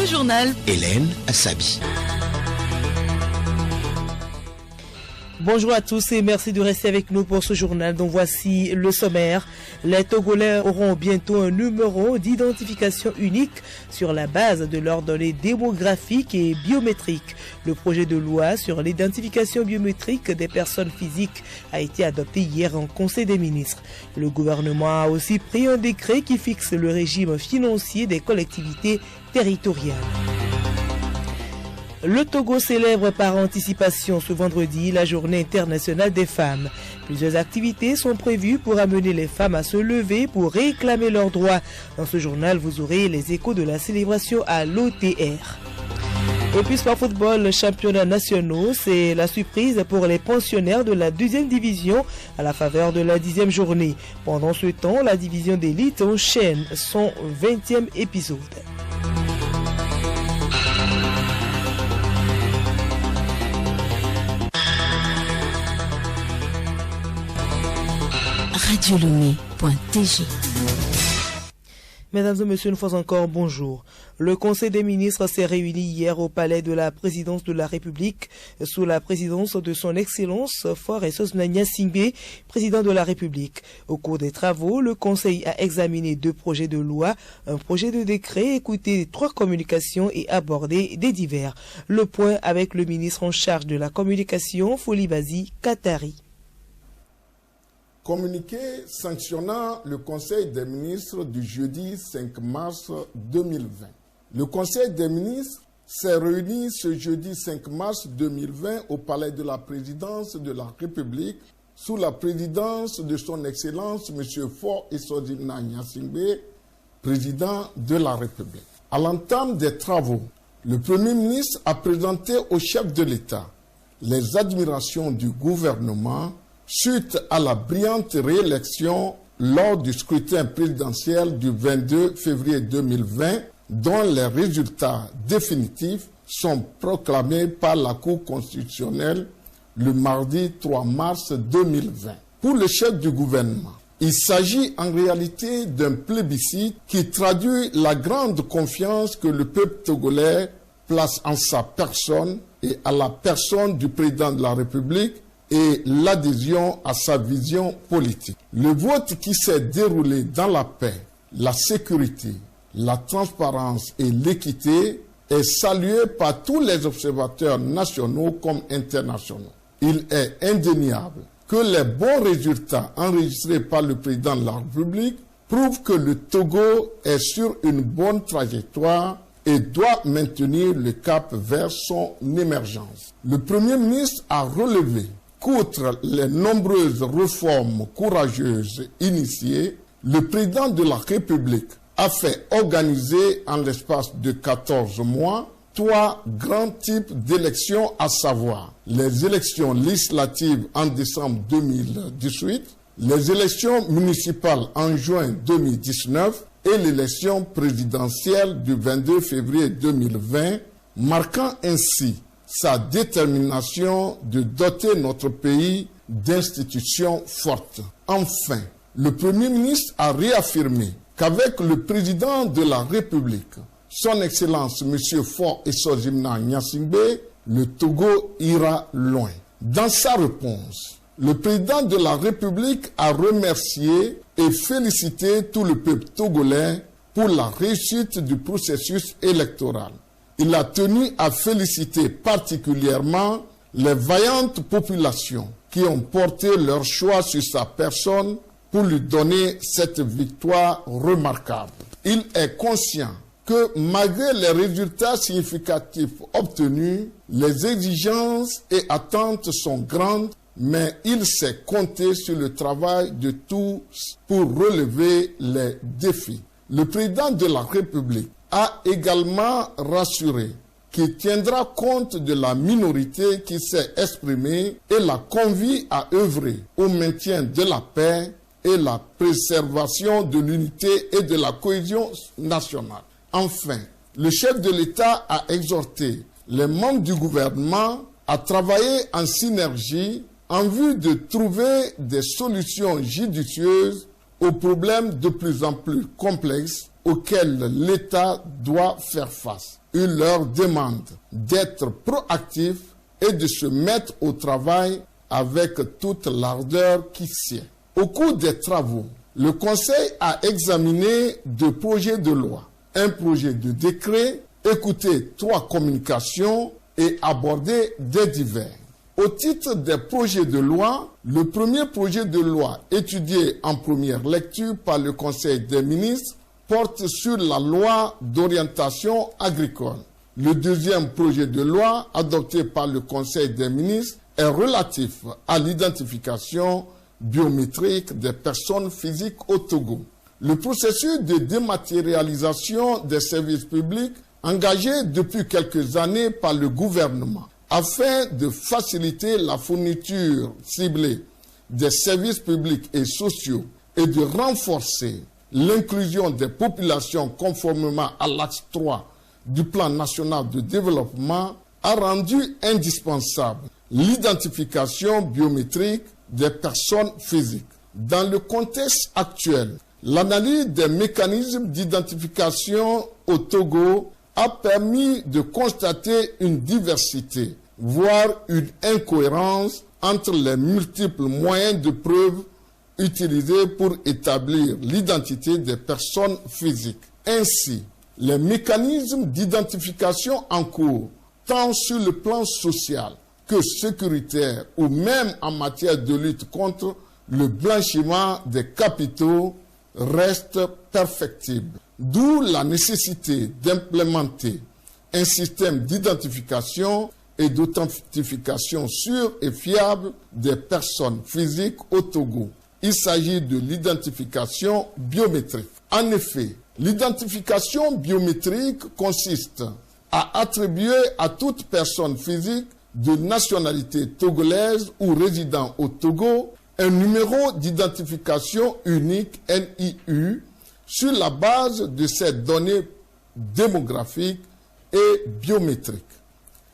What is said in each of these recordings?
journal. Hélène Assabi. Bonjour à tous et merci de rester avec nous pour ce journal dont voici le sommaire. Les Togolais auront bientôt un numéro d'identification unique sur la base de leurs données démographiques et biométriques. Le projet de loi sur l'identification biométrique des personnes physiques a été adopté hier en Conseil des ministres. Le gouvernement a aussi pris un décret qui fixe le régime financier des collectivités territoriales. Le Togo célèbre par anticipation ce vendredi la journée internationale des femmes. Plusieurs activités sont prévues pour amener les femmes à se lever pour réclamer leurs droits. Dans ce journal, vous aurez les échos de la célébration à l'OTR. Et puis sport football, championnat nationaux, c'est la surprise pour les pensionnaires de la 2e division à la faveur de la 10e journée. Pendant ce temps, la division d'élite enchaîne son 20e épisode. Radiolomé.tg. Mesdames et messieurs, une fois encore, bonjour. Le Conseil des ministres s'est réuni hier au palais de la présidence de la République sous la présidence de son Excellence Faure Esozina Gnassingbé, président de la République. Au cours des travaux, le Conseil a examiné 2 projets de loi, un projet de décret, écouté 3 communications et abordé des divers. Le point avec le ministre en charge de la communication, Folibazi Katari. Communiqué sanctionnant le Conseil des ministres du jeudi 5 mars 2020. Le Conseil des ministres s'est réuni ce jeudi 5 mars 2020 au palais de la présidence de la République sous la présidence de son Excellence M. Faure Esozina Gnassingbé, président de la République. À l'entame des travaux, le Premier ministre a présenté au chef de l'État les admirations du gouvernement suite à la brillante réélection lors du scrutin présidentiel du 22 février 2020, dont les résultats définitifs sont proclamés par la Cour constitutionnelle le mardi 3 mars 2020. Pour le chef du gouvernement, il s'agit en réalité d'un plébiscite qui traduit la grande confiance que le peuple togolais place en sa personne et à la personne du président de la République et l'adhésion à sa vision politique. Le vote qui s'est déroulé dans la paix, la sécurité, la transparence et l'équité est salué par tous les observateurs nationaux comme internationaux. Il est indéniable que les bons résultats enregistrés par le président de la République prouvent que le Togo est sur une bonne trajectoire et doit maintenir le cap vers son émergence. Le Premier ministre a relevé qu'outre les nombreuses réformes courageuses initiées, le président de la République a fait organiser en l'espace de 14 mois 3 grands types d'élections, à savoir les élections législatives en décembre 2018, les élections municipales en juin 2019 et l'élection présidentielle du 22 février 2020, marquant ainsi sa détermination de doter notre pays d'institutions fortes. Enfin, le Premier ministre a réaffirmé qu'avec le président de la République, son Excellence M. Faure Esozina Gnassingbé, le Togo ira loin. Dans sa réponse, le président de la République a remercié et félicité tout le peuple togolais pour la réussite du processus électoral. Il a tenu à féliciter particulièrement les vaillantes populations qui ont porté leur choix sur sa personne pour lui donner cette victoire remarquable. Il est conscient que malgré les résultats significatifs obtenus, les exigences et attentes sont grandes, mais il sait compter sur le travail de tous pour relever les défis. Le président de la République a également rassuré qu'il tiendra compte de la minorité qui s'est exprimée et l'a convié à œuvrer au maintien de la paix et la préservation de l'unité et de la cohésion nationale. Enfin, le chef de l'État a exhorté les membres du gouvernement à travailler en synergie en vue de trouver des solutions judicieuses aux problèmes de plus en plus complexes auxquels l'État doit faire face. Il leur demande d'être proactifs et de se mettre au travail avec toute l'ardeur qui sied. Au cours des travaux, le Conseil a examiné 2 projets de loi, un projet de décret, écouté 3 communications et abordé des divers. Au titre des projets de loi, le premier projet de loi étudié en première lecture par le Conseil des ministres porte sur la loi d'orientation agricole. Le deuxième projet de loi adopté par le Conseil des ministres est relatif à l'identification biométrique des personnes physiques au Togo. Le processus de dématérialisation des services publics engagé depuis quelques années par le gouvernement afin de faciliter la fourniture ciblée des services publics et sociaux et de renforcer l'inclusion des populations conformément à l'axe 3 du plan national de développement a rendu indispensable l'identification biométrique des personnes physiques. Dans le contexte actuel, l'analyse des mécanismes d'identification au Togo a permis de constater une diversité, voire une incohérence entre les multiples moyens de preuve utilisés pour établir l'identité des personnes physiques. Ainsi, les mécanismes d'identification en cours, tant sur le plan social que sécuritaire ou même en matière de lutte contre le blanchiment des capitaux, restent perfectibles. D'où la nécessité d'implémenter un système d'identification et d'authentification sûr et fiable des personnes physiques au Togo. Il s'agit de l'identification biométrique. En effet, l'identification biométrique consiste à attribuer à toute personne physique de nationalité togolaise ou résidant au Togo un numéro d'identification unique NIU sur la base de ces données démographiques et biométriques.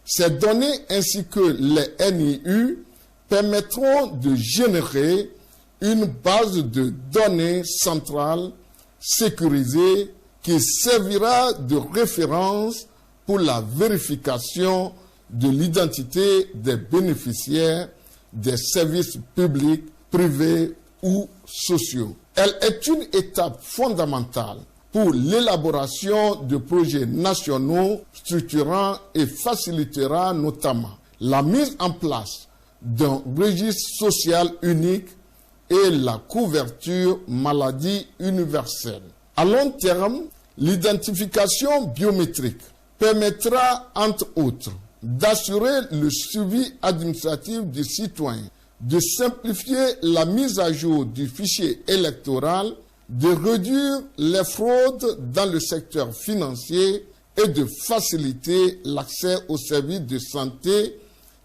Ces données ainsi que les NIU permettront de générer une base de données centrale sécurisée qui servira de référence pour la vérification de l'identité des bénéficiaires des services publics, privés ou sociaux. Elle est une étape fondamentale pour l'élaboration de projets nationaux structurants et facilitera notamment la mise en place d'un registre social unique et la couverture maladie universelle. À long terme, l'identification biométrique permettra, entre autres, d'assurer le suivi administratif du citoyen, de simplifier la mise à jour du fichier électoral, de réduire les fraudes dans le secteur financier et de faciliter l'accès aux services de santé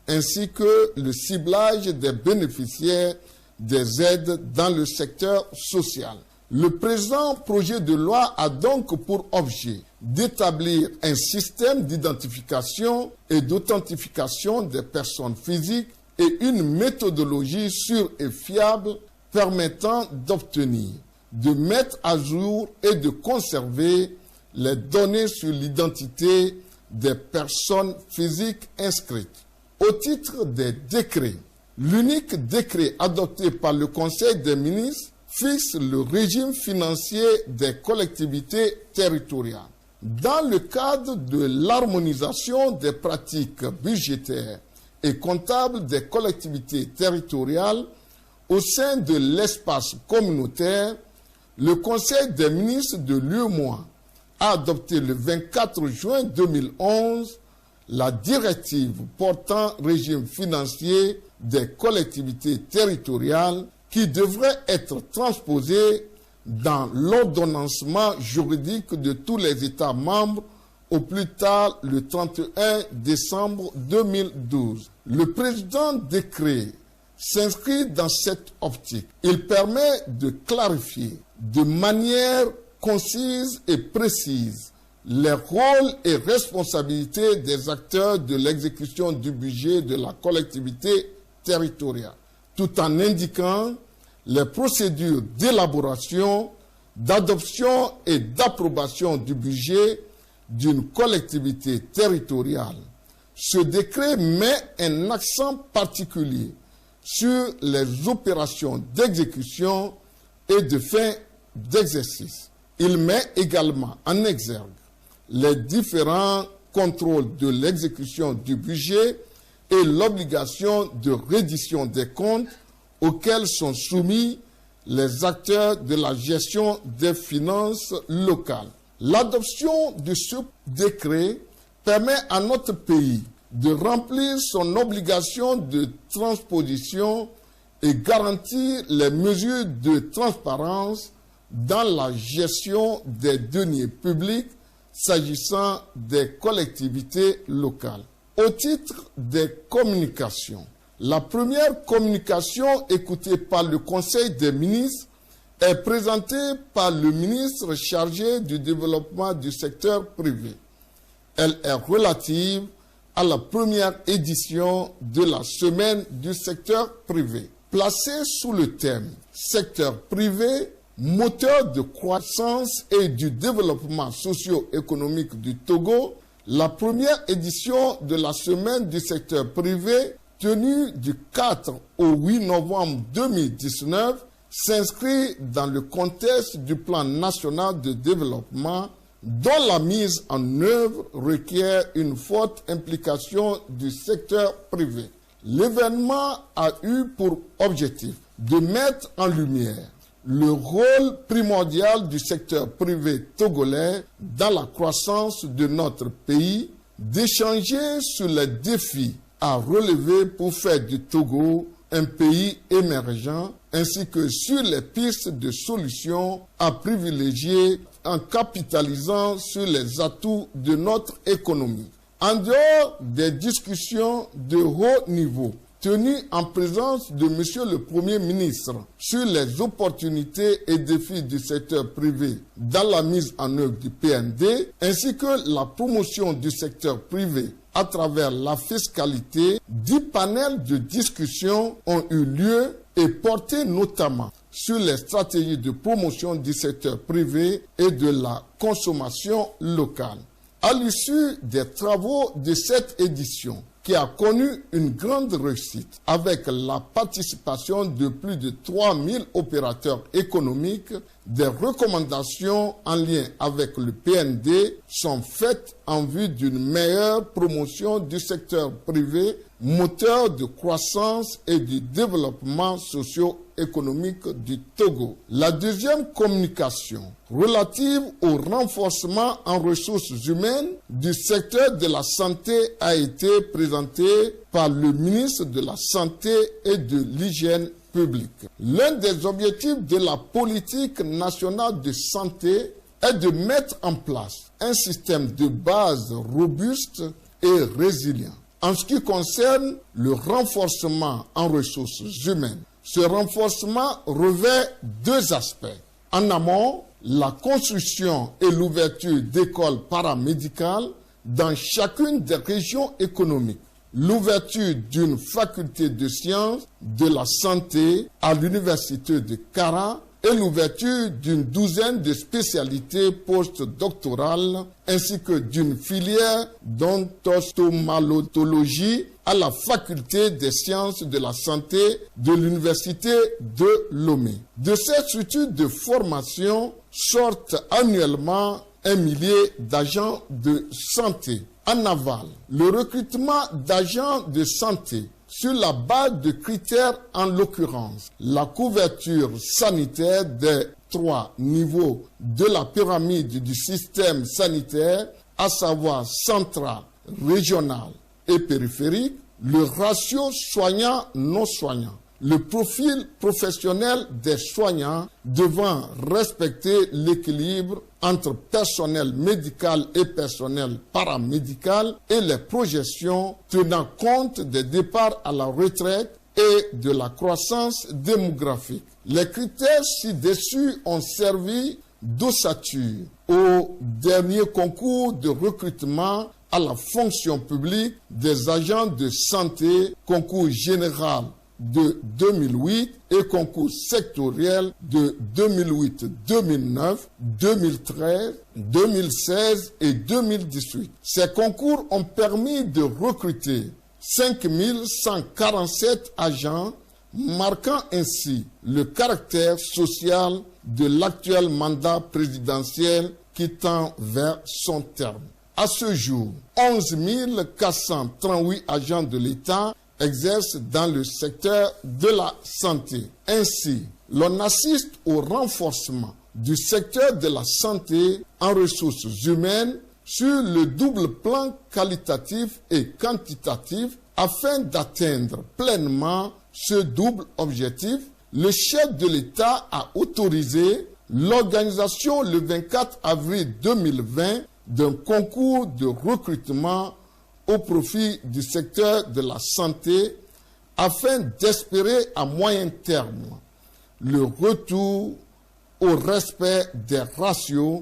ainsi que le ciblage des bénéficiaires des aides dans le secteur social. Le présent projet de loi a donc pour objet d'établir un système d'identification et d'authentification des personnes physiques et une méthodologie sûre et fiable permettant d'obtenir, de mettre à jour et de conserver les données sur l'identité des personnes physiques inscrites. Au titre des décrets, l'unique décret adopté par le Conseil des ministres fixe le régime financier des collectivités territoriales. Dans le cadre de l'harmonisation des pratiques budgétaires et comptables des collectivités territoriales au sein de l'espace communautaire, le Conseil des ministres de l'UEMOA a adopté le 24 juin 2011 la directive portant régime financier des collectivités territoriales qui devrait être transposée dans l'ordonnancement juridique de tous les États membres au plus tard le 31 décembre 2012. Le présent décret s'inscrit dans cette optique. Il permet de clarifier de manière concise et précise les rôles et responsabilités des acteurs de l'exécution du budget de la collectivité territoriale, tout en indiquant les procédures d'élaboration, d'adoption et d'approbation du budget d'une collectivité territoriale. Ce décret met un accent particulier sur les opérations d'exécution et de fin d'exercice. Il met également en exergue les différents contrôles de l'exécution du budget et l'obligation de reddition des comptes auxquels sont soumis les acteurs de la gestion des finances locales. L'adoption de ce décret permet à notre pays de remplir son obligation de transposition et garantir les mesures de transparence dans la gestion des deniers publics s'agissant des collectivités locales. Au titre des communications, la première communication écoutée par le Conseil des ministres est présentée par le ministre chargé du développement du secteur privé. Elle est relative à la première édition de la Semaine du secteur privé. Placée sous le thème « Secteur privé, moteur de croissance et du développement socio-économique du Togo », la première édition de la Semaine du secteur privé, tenue du 4 au 8 novembre 2019, s'inscrit dans le contexte du plan national de développement dont la mise en œuvre requiert une forte implication du secteur privé. L'événement a eu pour objectif de mettre en lumière le rôle primordial du secteur privé togolais dans la croissance de notre pays, d'échanger sur les défis à relever pour faire du Togo un pays émergent, ainsi que sur les pistes de solutions à privilégier en capitalisant sur les atouts de notre économie. En dehors des discussions de haut niveau tenues en présence de M. le Premier ministre sur les opportunités et défis du secteur privé dans la mise en œuvre du PND, ainsi que la promotion du secteur privé à travers la fiscalité, 10 panels de discussion ont eu lieu et porté notamment sur les stratégies de promotion du secteur privé et de la consommation locale. À l'issue des travaux de cette édition, qui a connu une grande réussite avec la participation de plus de 3000 opérateurs économiques, des recommandations en lien avec le PND sont faites en vue d'une meilleure promotion du secteur privé, moteur de croissance et du développement socio-économique du Togo. La deuxième communication, relative au renforcement en ressources humaines du secteur de la santé, a été présentée par le ministre de la Santé et de l'Hygiène publique. L'un des objectifs de la politique nationale de santé est de mettre en place un système de base robuste et résilient. En ce qui concerne le renforcement en ressources humaines, ce renforcement revêt 2 aspects. En amont, la construction et l'ouverture d'écoles paramédicales dans chacune des régions économiques. L'ouverture d'une faculté de sciences de la santé à l'université de Kara et l'ouverture d'une 12aine de spécialités postdoctorales ainsi que d'une filière d'ophtalmologie à la faculté des sciences de la santé de l'université de Lomé. De cette structure de formation sortent annuellement 1 millier d'agents de santé. En aval, le recrutement d'agents de santé sur la base de critères, en l'occurrence la couverture sanitaire des 3 niveaux de la pyramide du système sanitaire, à savoir central, régional et périphérique, le ratio soignant-non soignant, le profil professionnel des soignants devant respecter l'équilibre entre personnel médical et personnel paramédical et les projections tenant compte des départs à la retraite et de la croissance démographique. Les critères ci-dessus ont servi d'ossature au dernier concours de recrutement à la fonction publique des agents de santé, concours général de 2008 et concours sectoriels de 2008-2009, 2013, 2016 et 2018. Ces concours ont permis de recruter 5147 agents, marquant ainsi le caractère social de l'actuel mandat présidentiel qui tend vers son terme. À ce jour, 11 438 agents de l'État exercent dans le secteur de la santé. Ainsi, l'on assiste au renforcement du secteur de la santé en ressources humaines sur le double plan qualitatif et quantitatif afin d'atteindre pleinement ce double objectif. Le chef de l'État a autorisé l'organisation le 24 avril 2020 d'un concours de recrutement au profit du secteur de la santé afin d'espérer à moyen terme le retour au respect des ratios,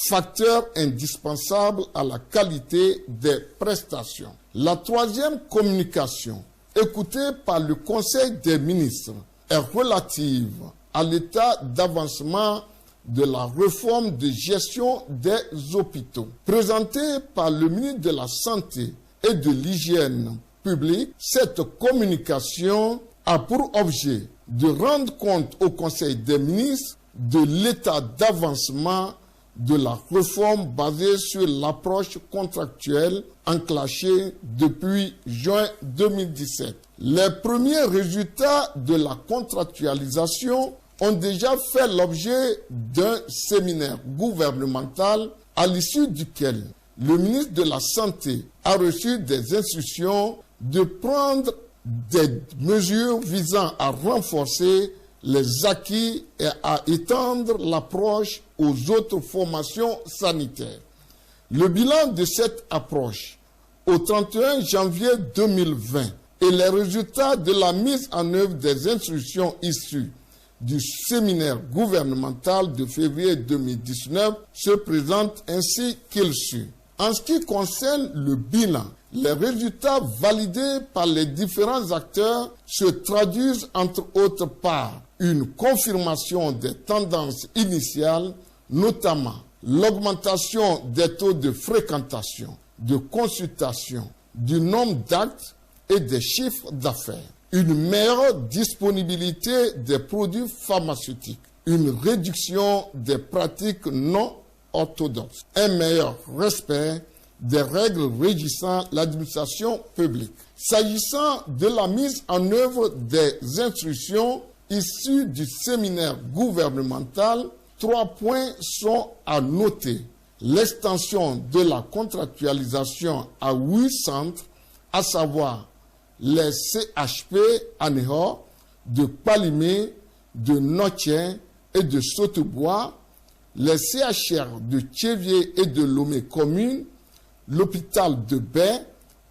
facteur indispensable à la qualité des prestations. La troisième communication, écoutée par le Conseil des ministres, est relative à l'état d'avancement de la réforme de gestion des hôpitaux. Présentée par le ministre de la Santé et de l'Hygiène publique, cette communication a pour objet de rendre compte au Conseil des ministres de l'état d'avancement de la réforme basée sur l'approche contractuelle enclenchée depuis juin 2017. Les premiers résultats de la contractualisation ont déjà fait l'objet d'un séminaire gouvernemental à l'issue duquel le ministre de la Santé a reçu des instructions de prendre des mesures visant à renforcer les acquis et à étendre l'approche aux autres formations sanitaires. Le bilan de cette approche au 31 janvier 2020 et les résultats de la mise en œuvre des instructions issues du séminaire gouvernemental de février 2019 se présentent ainsi qu'il suit. En ce qui concerne le bilan, les résultats validés par les différents acteurs se traduisent entre autres par une confirmation des tendances initiales, notamment l'augmentation des taux de fréquentation, de consultation, du nombre d'actes et des chiffres d'affaires, une meilleure disponibilité des produits pharmaceutiques, une réduction des pratiques non orthodoxes, un meilleur respect des règles régissant l'administration publique. S'agissant de la mise en œuvre des instructions issues du séminaire gouvernemental, 3 points sont à noter. L'extension de la contractualisation à 8 centres, à savoir les CHP à Néhor, de Palimé, de Notien et de Sautebois, les CHR de Tchévier et de Lomé commune, l'hôpital de Baie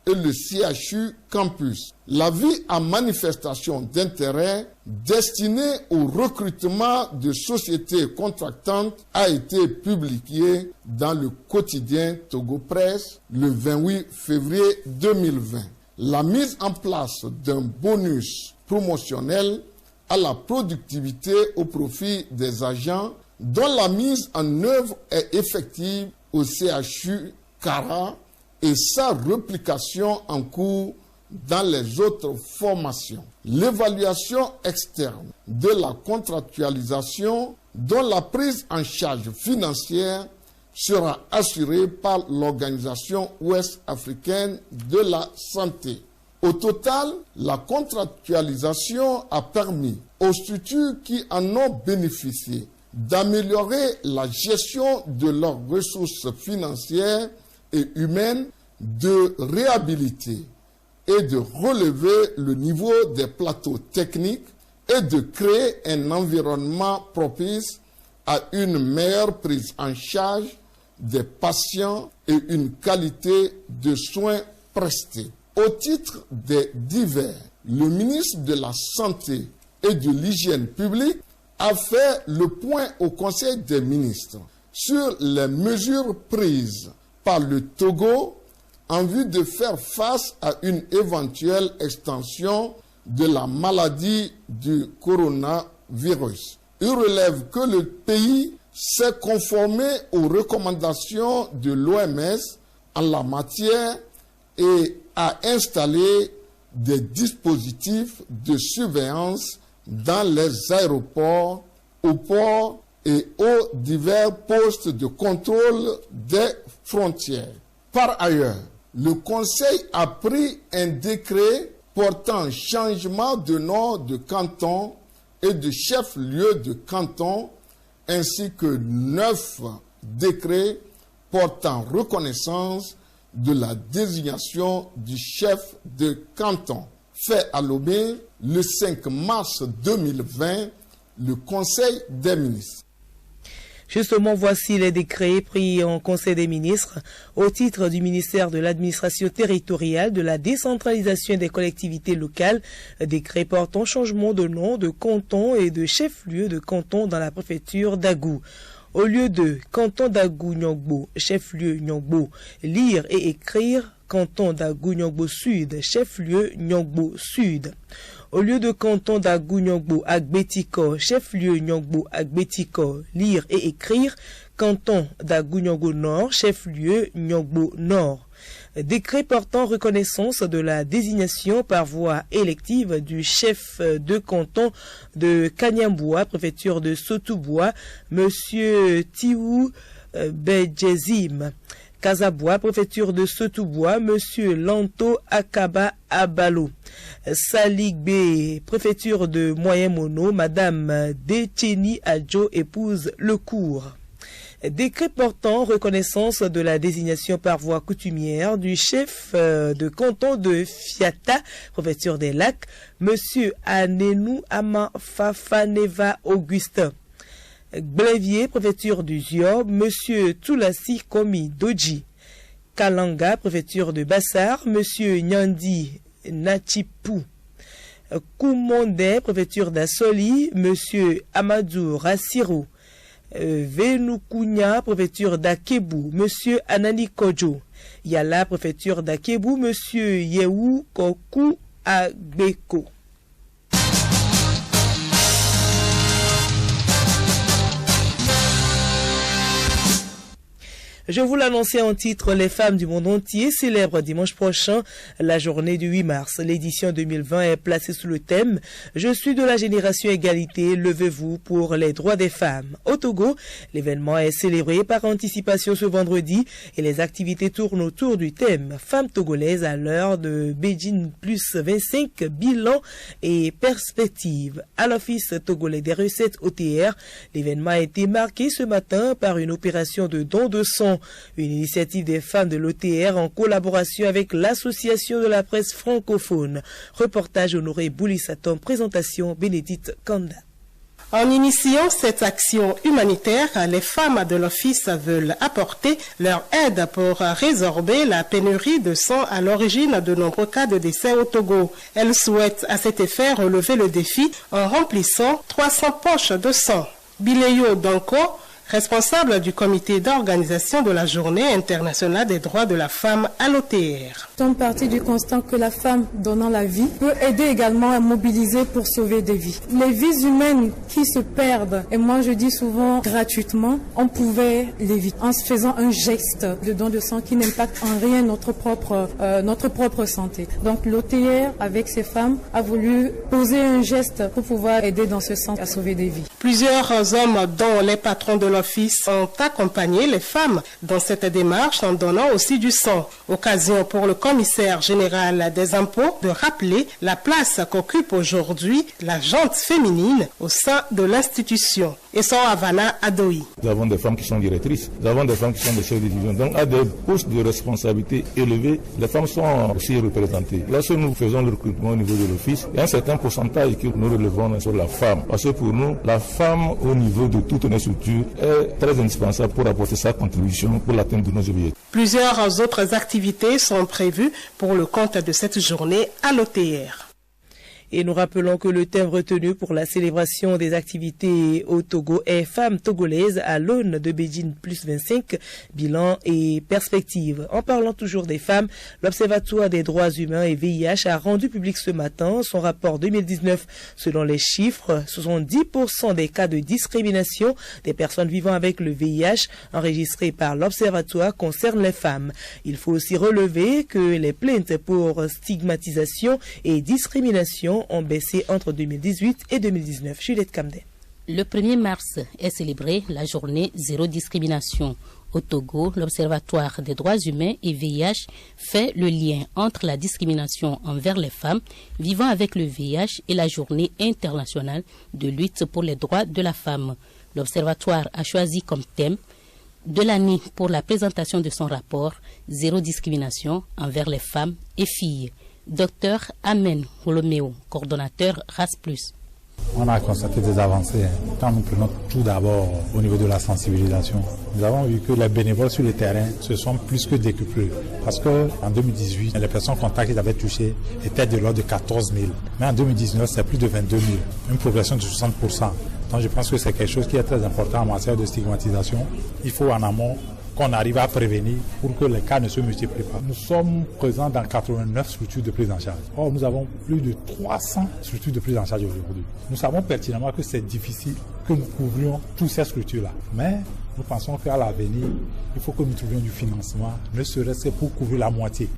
et le CHU Campus. L'avis à manifestation d'intérêt destiné au recrutement de sociétés contractantes a été publié dans le quotidien Togo Presse le 28 février 2020. La mise en place d'un bonus promotionnel à la productivité au profit des agents dont la mise en œuvre est effective au CHU Cara et sa réplication en cours dans les autres formations. L'évaluation externe de la contractualisation dont la prise en charge financière sera assurée par l'Organisation ouest-africaine de la santé. Au total, la contractualisation a permis aux structures qui en ont bénéficié d'améliorer la gestion de leurs ressources financières et humaines, de réhabiliter et de relever le niveau des plateaux techniques et de créer un environnement propice à une meilleure prise en charge des patients et une qualité de soins prestés. Au titre des divers, le ministre de la Santé et de l'Hygiène publique a fait le point au Conseil des ministres sur les mesures prises par le Togo en vue de faire face à une éventuelle extension de la maladie du coronavirus. Il relève que le pays s'est conformé aux recommandations de l'OMS en la matière et a installé des dispositifs de surveillance dans les aéroports, aux ports et aux divers postes de contrôle des frontières. Par ailleurs, le Conseil a pris un décret portant changement de nom de canton et de chef-lieu de canton, ainsi que 9 décrets portant reconnaissance de la désignation du chef de canton. Fait à Lomé le 5 mars 2020, le Conseil des ministres. Justement, voici les décrets pris en Conseil des ministres au titre du ministère de l'Administration territoriale, de la décentralisation des collectivités locales, décret portant changement de nom de canton et de chef-lieu de canton dans la préfecture d'Agou. Au lieu de canton d'Agou-Nyongbo, chef-lieu Nyongbo, lire et écrire canton d'Agou-Nyongbo Sud, chef-lieu Nyongbo Sud. Au lieu de canton d'Agou-Nyongbo Agbetiko, chef-lieu Nyongbo Agbetiko, lire et écrire canton d'Agou-Nyongbo Nord, chef-lieu Nyongbo Nord. Décret portant reconnaissance de la désignation par voie élective du chef de canton de Kanyamboua, préfecture de Sotouboua, Monsieur Tiwou Bedjezim. Kazaboua, préfecture de Sotouboua, Monsieur Lanto Akaba Abalo. Saligbe, préfecture de Moyen-Mono, Madame Detcheni Adjo, épouse Lecourt. Décret portant reconnaissance de la désignation par voie coutumière du chef de canton de Fiata, préfecture des Lacs, Monsieur Anenou Ama Fafaneva Augustin. Blévier, préfecture du Ziob, Monsieur Toulassi Komi Doji. Kalanga, préfecture de Bassar, Monsieur Nyandi Nachipou. Koumonde, préfecture d'Assoli, Monsieur Amadou Rassiro. Venoukunya, préfecture d'Akebu, Monsieur Anani Kojo. Yala, préfecture d'Akebu, Monsieur Yehu Koku Agbeko. Je vous l'annonçais en titre, les femmes du monde entier célèbrent dimanche prochain la journée du 8 mars. L'édition 2020 est placée sous le thème « Je suis de la génération égalité, levez-vous pour les droits des femmes ». Au Togo, l'événement est célébré par anticipation ce vendredi et les activités tournent autour du thème « Femmes togolaises à l'heure de Beijing plus 25, bilan et perspectives ». À l'Office togolais des recettes OTR, l'événement a été marqué ce matin par une opération de don de sang, une initiative des femmes de l'OTR en collaboration avec l'Association de la presse francophone. Reportage Honoré Boulissatom, présentation Bénédicte Kanda. En initiant cette action humanitaire, les femmes de l'Office veulent apporter leur aide pour résorber la pénurie de sang à l'origine de nombreux cas de décès au Togo. Elles souhaitent à cet effet relever le défi en remplissant 300 poches de sang. Bileyo Danko, responsable du comité d'organisation de la Journée internationale des droits de la femme à l'OTR. Nous sommes partis du constat que la femme donnant la vie peut aider également à mobiliser pour sauver des vies. Les vies humaines qui se perdent, et moi je dis souvent gratuitement, on pouvait l'éviter en se faisant un geste de don de sang qui n'impacte en rien notre propre santé. Donc l'OTR avec ces femmes a voulu poser un geste pour pouvoir aider dans ce sens à sauver des vies. Plusieurs hommes dont les patrons de l'Office ont accompagné les femmes dans cette démarche en donnant aussi du sang. Occasion pour le commissaire général des impôts de rappeler la place qu'occupe aujourd'hui la gente féminine au sein de l'institution. Et son Havana Adoui. Nous avons des femmes qui sont directrices, nous avons des femmes qui sont des chefs de division. Donc à des postes de responsabilité élevés, les femmes sont aussi représentées. Lorsque nous faisons le recrutement au niveau de l'Office, il y a un certain pourcentage que nous relevons sur la femme. Parce que pour nous, la femme au niveau de toutes nos structures est très indispensable pour apporter sa contribution pour l'atteinte de nos objectifs. Plusieurs autres activités sont prévues pour le compte de cette journée à l'OTR. Et nous rappelons que le thème retenu pour la célébration des activités au Togo est Femmes togolaises à l'aune de Beijing plus 25, bilan et perspective. En parlant toujours des femmes, l'Observatoire des droits humains et VIH a rendu public ce matin son rapport 2019. Selon les chiffres, 70% des cas de discrimination des personnes vivant avec le VIH enregistrés par l'Observatoire concernent les femmes. Il faut aussi relever que les plaintes pour stigmatisation et discrimination ont baissé entre 2018 et 2019. Juliette Camden. Le 1er mars est célébrée la journée zéro discrimination. Au Togo, l'Observatoire des droits humains et VIH fait le lien entre la discrimination envers les femmes vivant avec le VIH et la journée internationale de lutte pour les droits de la femme. L'Observatoire a choisi comme thème de l'année pour la présentation de son rapport Zéro discrimination envers les femmes et filles. Dr Amen Holomeo, coordonnateur RAS+. On a constaté des avancées. Quand nous prenons tout d'abord au niveau de la sensibilisation, nous avons vu que les bénévoles sur le terrain se sont plus que décuplés. Parce qu'en 2018, les personnes contactées avaient touché étaient de l'ordre de 14 000. Mais en 2019, c'est plus de 22 000. Une progression de 60%. Donc je pense que c'est quelque chose qui est très important en matière de stigmatisation. Il faut en amont qu'on arrive à prévenir pour que les cas ne se multiplient pas. Nous sommes présents dans 89 structures de prise en charge. Or, nous avons plus de 300 structures de prise en charge aujourd'hui. Nous savons pertinemment que c'est difficile que nous couvrions toutes ces structures-là. Mais nous pensons qu'à l'avenir, il faut que nous trouvions du financement, ne serait-ce que pour couvrir la moitié.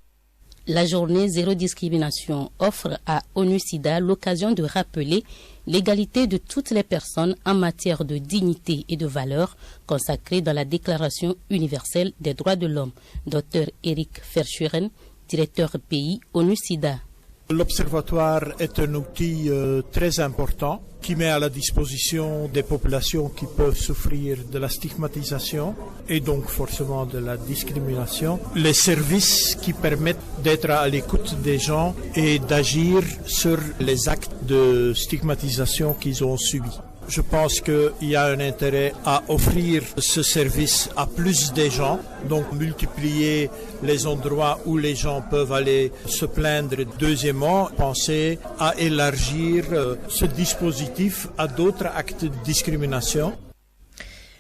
La journée zéro discrimination offre à ONU-SIDA l'occasion de rappeler l'égalité de toutes les personnes en matière de dignité et de valeur consacrée dans la Déclaration universelle des droits de l'homme. Dr Eric Verschuren, directeur pays ONU-SIDA. L'Observatoire est un outil très important qui met à la disposition des populations qui peuvent souffrir de la stigmatisation et donc forcément de la discrimination, les services qui permettent d'être à l'écoute des gens et d'agir sur les actes de stigmatisation qu'ils ont subis. Je pense qu'il y a un intérêt à offrir ce service à plus de gens, donc multiplier les endroits où les gens peuvent aller se plaindre. Deuxièmement, penser à élargir ce dispositif à d'autres actes de discrimination.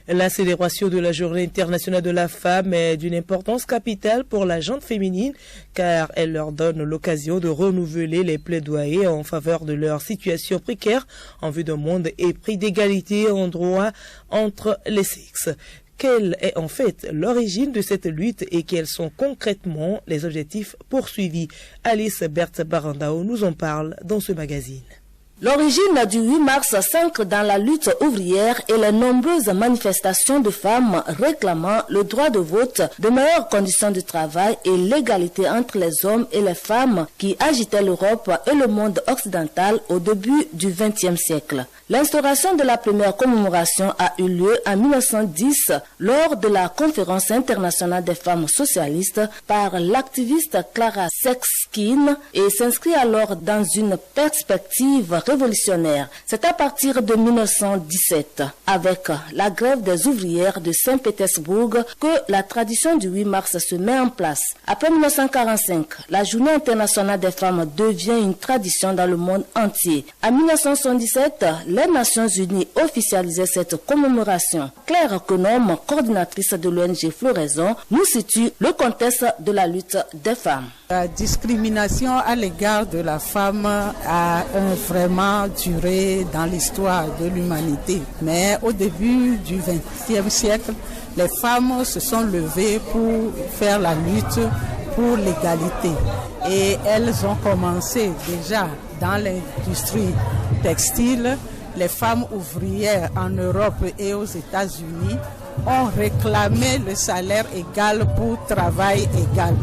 La célébration de la Journée internationale de la femme est d'une importance capitale pour la gente féminine car elle leur donne l'occasion de renouveler les plaidoyers en faveur de leur situation précaire en vue d'un monde épris d'égalité en droit entre les sexes. Quelle est en fait l'origine de cette lutte et quels sont concrètement les objectifs poursuivis? Alice Berthe Barandao nous en parle dans ce magazine. L'origine du 8 mars s'ancre dans la lutte ouvrière et les nombreuses manifestations de femmes réclamant le droit de vote, de meilleures conditions de travail et l'égalité entre les hommes et les femmes qui agitaient l'Europe et le monde occidental au début du XXe siècle. L'instauration de la première commémoration a eu lieu en 1910 lors de la conférence internationale des femmes socialistes par l'activiste Clara Zetkin et s'inscrit alors dans une perspective révolutionnaire. C'est à partir de 1917, avec la grève des ouvrières de Saint-Pétersbourg, que la tradition du 8 mars se met en place. Après 1945, la Journée internationale des femmes devient une tradition dans le monde entier. En 1977, les Nations Unies officialisaient cette commémoration. Claire Konom, coordinatrice de l'ONG Floraison, nous situe le contexte de la lutte des femmes. La discrimination à l'égard de la femme a vraiment duré dans l'histoire de l'humanité. Mais au début du XXe siècle, les femmes se sont levées pour faire la lutte pour l'égalité. Et elles ont commencé déjà dans l'industrie textile. Les femmes ouvrières en Europe et aux États-Unis ont réclamé le salaire égal pour travail égal.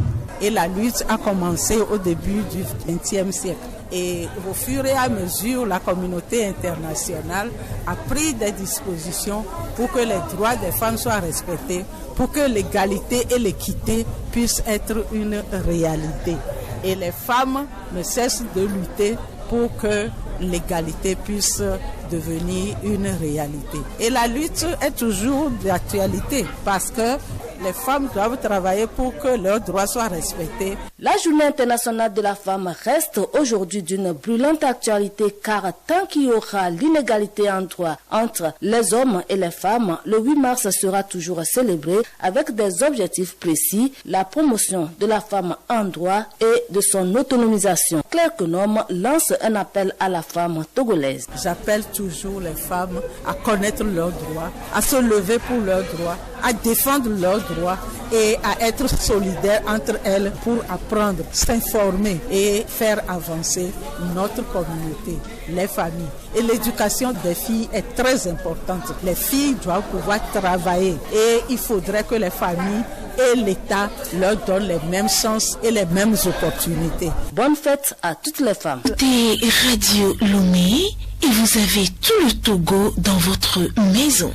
Et la lutte a commencé au début du XXe siècle. Et au fur et à mesure, la communauté internationale a pris des dispositions pour que les droits des femmes soient respectés, pour que l'égalité et l'équité puissent être une réalité. Et les femmes ne cessent de lutter pour que l'égalité puisse devenir une réalité. Et la lutte est toujours d'actualité parce que Les femmes doivent travailler pour que leurs droits soient respectés. La Journée internationale de la femme reste aujourd'hui d'une brûlante actualité car tant qu'il y aura l'inégalité en droit entre les hommes et les femmes, le 8 mars sera toujours célébré avec des objectifs précis, la promotion de la femme en droit et de son autonomisation. Claire Konom lance un appel à la femme togolaise. J'appelle toujours les femmes à connaître leurs droits, à se lever pour leurs droits, à défendre leurs droits et à être solidaires entre elles pour apprendre, s'informer et faire avancer notre communauté, les familles. Et l'éducation des filles est très importante. Les filles doivent pouvoir travailler et il faudrait que les familles et l'État leur donnent les mêmes chances et les mêmes opportunités. Bonne fête à toutes les femmes. Des Radio Lomé et vous avez tout le Togo dans votre maison.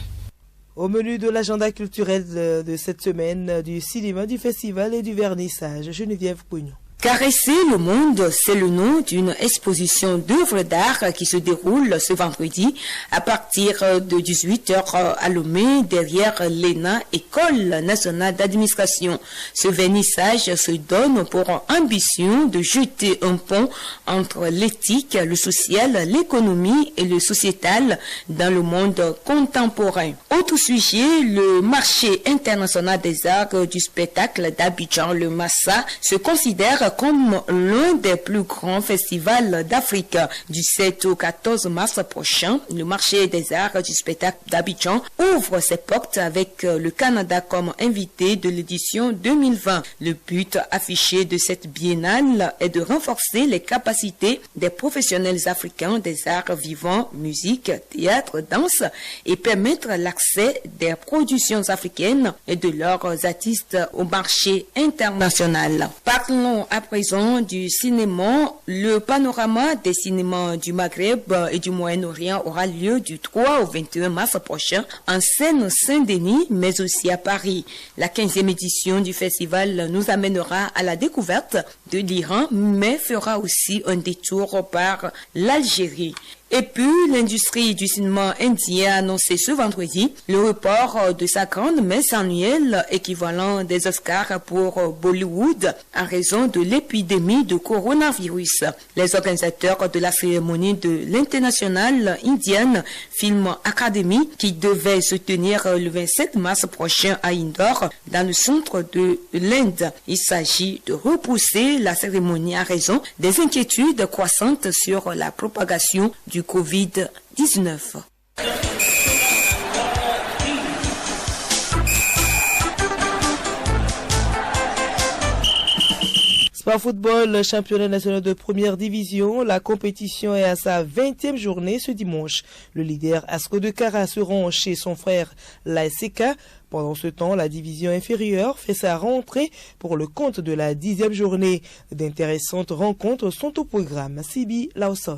Au menu de l'agenda culturel de cette semaine, du cinéma, du festival et du vernissage, Geneviève Pognon. Caresser le monde, c'est le nom d'une exposition d'œuvres d'art qui se déroule ce vendredi à partir de 18h à Lomé, derrière l'ENA, École nationale d'administration. Ce vernissage se donne pour ambition de jeter un pont entre l'éthique, le social, l'économie et le sociétal dans le monde contemporain. Autre sujet, le marché international des arts du spectacle d'Abidjan, le Massa, se considère comme l'un des plus grands festivals d'Afrique. Du 7 au 14 mars prochain, le marché des arts du spectacle d'Abidjan ouvre ses portes avec le Canada comme invité de l'édition 2020. Le but affiché de cette biennale est de renforcer les capacités des professionnels africains des arts vivants, musique, théâtre, danse et permettre l'accès des productions africaines et de leurs artistes au marché international. Parlons à présent du cinéma. Le panorama des cinémas du Maghreb et du Moyen-Orient aura lieu du 3 au 21 mars prochain en Seine-Saint-Denis, mais aussi à Paris. La 15e édition du festival nous amènera à la découverte de l'Iran, mais fera aussi un détour par l'Algérie. Et puis, l'industrie du cinéma indien a annoncé ce vendredi le report de sa grande messe annuelle équivalent des Oscars pour Bollywood en raison de l'épidémie de coronavirus. Les organisateurs de la cérémonie de l'International Indian Film Academy, qui devait se tenir le 27 mars prochain à Indore, dans le centre de l'Inde. Il s'agit de repousser la cérémonie à raison des inquiétudes croissantes sur la propagation du Covid-19. Sport football, championnat national de première division, la compétition est à sa 20e journée ce dimanche. Le leader Asco de Kara se rend chez son frère l'ASK. Pendant ce temps, la division inférieure fait sa rentrée pour le compte de la 10e journée. D'intéressantes rencontres sont au programme. Sibi Lawson.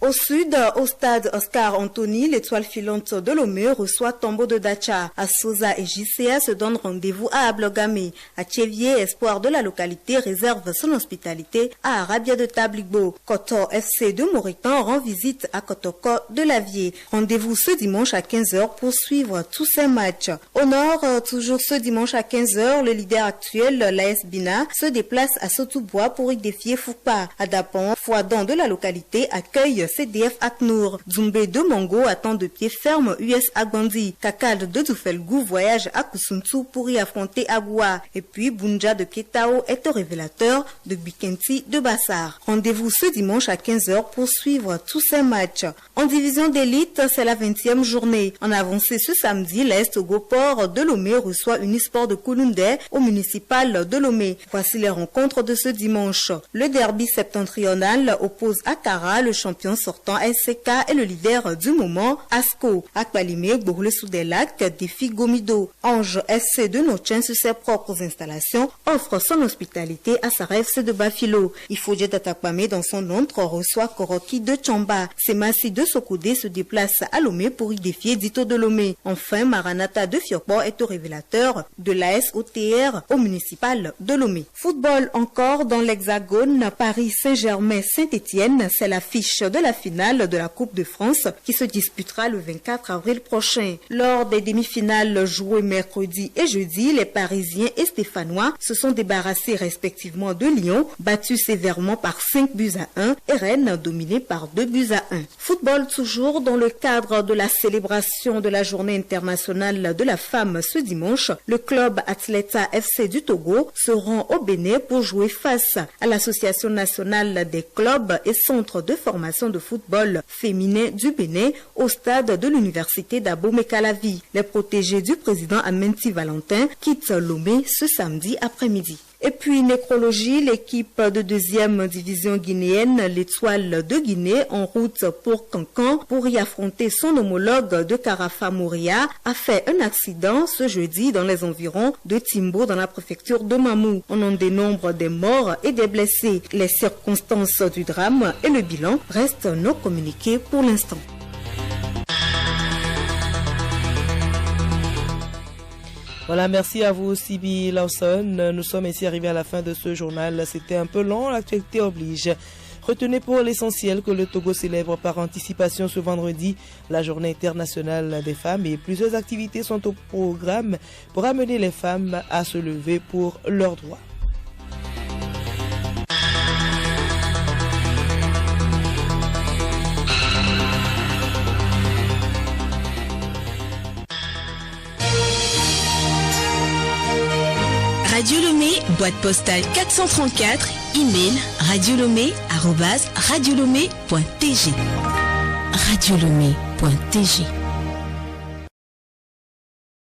Au sud, au stade Oscar Anthony, l'étoile filante de Lomé reçoit Tombo de Dacha. À Sosa et JCA se donnent rendez-vous à Ablogame. À Tchevier, espoir de la localité réserve son hospitalité à Arabia de Tabligbo. Koto FC de Moritan rend visite à Kotoko de Lavier. Rendez-vous ce dimanche à 15h pour suivre tous ces matchs. Au nord, toujours ce dimanche à 15h, le leader actuel, l'AS Bina, se déplace à Sotoubois pour y défier Foupa. À Dapon, Fouadon de la localité accueille CDF Aknour. Zumbe de Mongo attend de pied ferme US Agbandi. Kakad de Doufelgou voyage à Kusuntu pour y affronter Agoua. Et puis Bunja de Ketao est au révélateur de Bikenti de Bassar. Rendez-vous ce dimanche à 15h pour suivre tous ces matchs. En division d'élite, c'est la 20e journée. En avancée ce samedi, l'Est Goport de Lomé reçoit Unisport de Kouloundé au municipal de Lomé. Voici les rencontres de ce dimanche. Le derby septentrional oppose Akara, le champion sortant SCK et le leader du moment, Asco. Akbalimé, Bourle-sous-des-Lacs, défie Gomido. Ange SC de Nochen sur ses propres installations offre son hospitalité à Sarah FC de Bafilo. Ifodje d'Atakpame dans son entre reçoit Koroki de Chamba. Semasi de Sokoudé se déplace à Lomé pour y défier Dito de Lomé. Enfin, Maranata de Fior support est au révélateur de l'AS OTR au municipal de Lomé. Football encore dans l'Hexagone, Paris Saint-Germain-Saint-Étienne, c'est l'affiche de la finale de la Coupe de France qui se disputera le 24 avril prochain. Lors des demi-finales jouées mercredi et jeudi, les Parisiens et Stéphanois se sont débarrassés respectivement de Lyon, battus sévèrement par 5-1 et Rennes dominé par 2-1. Football toujours dans le cadre de la célébration de la Journée internationale de la femme ce dimanche, le club Athleta FC du Togo se rend au Bénin pour jouer face à l'Association nationale des clubs et centres de formation de football féminin du Bénin au stade de l'université d'Abomey-Calavi. Les protégés du président Amenti Valentin quittent Lomé ce samedi après-midi. Et puis nécrologie, l'équipe de 2e division guinéenne, l'Étoile de Guinée, en route pour Cancan pour y affronter son homologue de Carafa Mouria, a fait un accident ce jeudi dans les environs de Timbo dans la préfecture de Mamou. On en dénombre des morts et des blessés. Les circonstances du drame et le bilan restent non communiqués pour l'instant. Voilà, merci à vous, Sibi Lawson. Nous sommes ici arrivés à la fin de ce journal. C'était un peu long, l'actualité oblige. Retenez pour l'essentiel que le Togo célèbre par anticipation ce vendredi la Journée internationale des femmes et plusieurs activités sont au programme pour amener les femmes à se lever pour leurs droits. Radio Lomé, boîte postale 434, email radiolomé@radiolomé.tg. Radiolomé.tg